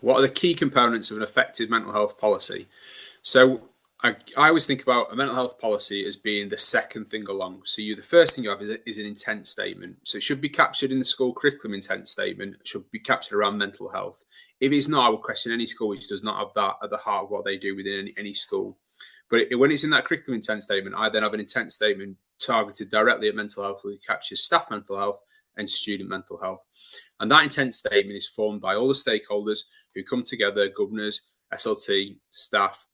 What are the key components of an effective mental health policy? So I always think about a mental health policy as being the second thing along. So the first thing you have is an intent statement. So it should be captured in the school curriculum intent statement. It should be captured around mental health. If it's not, I would question any school which does not have that at the heart of what they do within any school. But when it's in that curriculum intent statement, I then have an intent statement targeted directly at mental health, which captures staff mental health and student mental health. And that intent statement is formed by all the stakeholders who come together, governors, SLT, staff,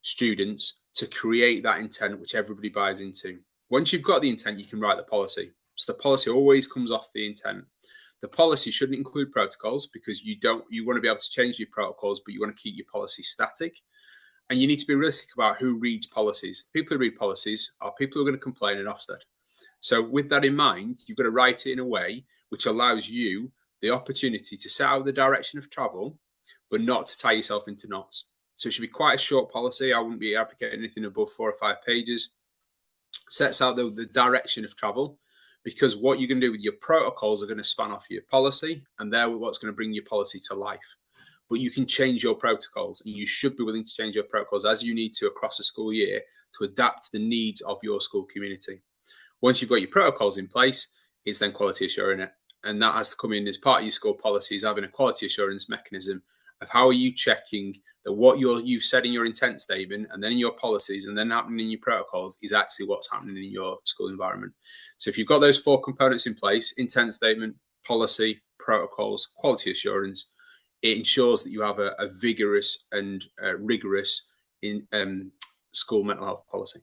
students, to create that intent which everybody buys into. Once you've got the intent, you can write the policy. So the policy always comes off the intent. The policy shouldn't include protocols because you want to be able to change your protocols, but you want to keep your policy static. And you need to be realistic about who reads policies. The people who read policies are people who are going to complain and Ofsted. So with that in mind, you've got to write it in a way which allows you the opportunity to set out the direction of travel, but not to tie yourself into knots. So it should be quite a short policy. I wouldn't be advocating anything above 4 or 5 pages. Sets out the direction of travel, because what you're going to do with your protocols are going to span off your policy, and they're what's going to bring your policy to life. But you can change your protocols, and you should be willing to change your protocols as you need to across a school year to adapt to the needs of your school community. Once you've got your protocols in place, it's then quality assuring it. And that has to come in as part of your school policies, having a quality assurance mechanism of how are you checking that what you've said in your intent statement and then in your policies and then happening in your protocols is actually what's happening in your school environment. So if you've got those 4 components in place, intent statement, policy, protocols, quality assurance, it ensures that you have a vigorous and rigorous school mental health policy.